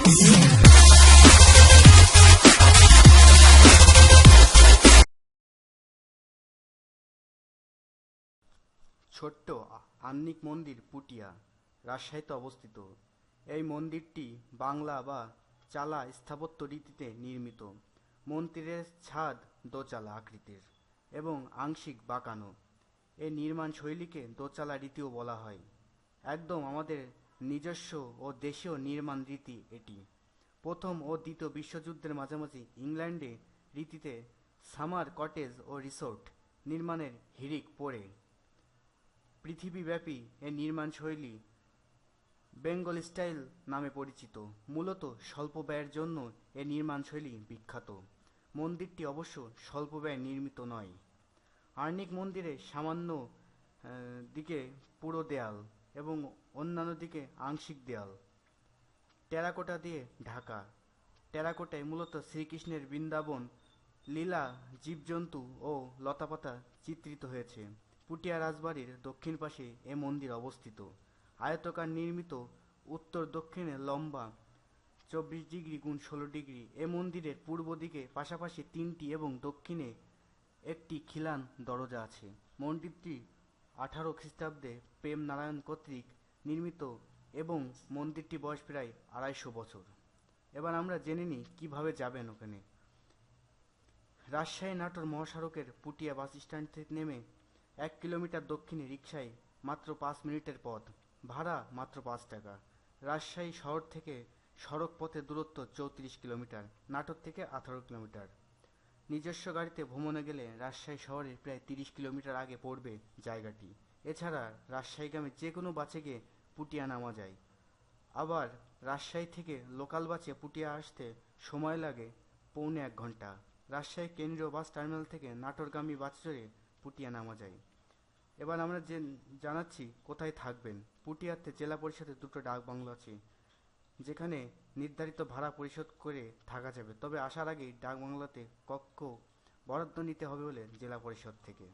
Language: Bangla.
ছোট্ট আহ্নিক মন্দির পুটিয়া, রাজশাহীতে অবস্থিত। এই মন্দিরটি বাংলা বা চালা স্থাপত্য রীতিতে নির্মিত। মন্দিরের ছাদ দোচালা আকৃতির এবং আংশিক বাঁকানো। এই নির্মাণ শৈলীকে দোচালা রীতিও বলা হয়। একদম আমাদের নিজস্ব ও দেশীয় নির্মাণ রীতি এটি। প্রথম ও দ্বিতীয় বিশ্বযুদ্ধের মাঝামাঝি ইংল্যান্ডে রীতিতে সামার কটেজ ও রিসোর্ট নির্মাণের হিড়িক পড়ে। পৃথিবীব্যাপী এ নির্মাণশৈলী বেঙ্গল স্টাইল নামে পরিচিত। মূলত স্বল্প ব্যয়ের জন্য এ নির্মাণশৈলী বিখ্যাত। মন্দিরটি অবশ্য স্বল্প ব্যয়ে নির্মিত নয়। আর্নিক মন্দিরে সামান্য দিকে পুরো দেয়াল এবং অন্যান্য দিকে আংশিক দেয়াল টেরাকোটা দিয়ে ঢাকা। টেরাকোটায় মূলত শ্রীকৃষ্ণের বৃন্দাবন লীলা, জীবজন্তু ও লতাপাতা চিত্রিত হয়েছে। পুটিয়া রাজবাড়ির দক্ষিণ পাশে এ মন্দির অবস্থিত। আয়তাকার নির্মিত, উত্তর দক্ষিণে লম্বা 24 ডিগ্রি গুণ 16 ডিগ্রি। এ মন্দিরের পূর্ব দিকে পাশাপাশি 3টি এবং দক্ষিণে একটি খিলান দরজা আছে। মন্দিরটি 18 খ্রিস্টাব্দে প্রেম নারায়ণ কর্তৃক নির্মিত এবং মন্দিরটি বয়স প্রায় 250 বছর। এবার আমরা জেনে নিই কীভাবে যাবেন ওখানে। রাজশাহী নাটোর মহাসড়কের পুটিয়া বাস স্ট্যান্ড থেকে নেমে 1 কিলোমিটার দক্ষিণে রিকশায় মাত্র 5 মিনিটের পথ, ভাড়া মাত্র 5 টাকা। রাজশাহী শহর থেকে সড়ক পথের দূরত্ব 34 কিলোমিটার, নাটোর থেকে 18 কিলোমিটার। নিজস্ব গাড়িতে ভ্রমণে গেলে রাজশাহী শহরের প্রায় 30 কিলোমিটার আগে পড়বে জায়গাটি। এছাড়া রাজশাহীগামী যে কোনো বাসে গিয়ে পুটিয়া নামা যায়। আবার রাজশাহী থেকে লোকাল বাসে পুটিয়া আসতে সময় লাগে পৌনে 1 ঘন্টা। রাজশাহী কেন্দ্রীয় বাস টার্মিনাল থেকে নাটোরগামী বাস চড়ে পুটিয়া নামা যায়। এবার আমরা জানাচ্ছি কোথায় থাকবেন। পুটিয়াতে জেলা পরিষদের 2টো ডাক বাংলো আছে, যেখানে নির্ধারিত ভাড়া পরিশোধ করে থাকা যাবে। তবে আসার আগেই ডাক বাংলোতে কক্ষ বরাদ্দ নিতে হবে বলে জেলা পরিষদ থেকে।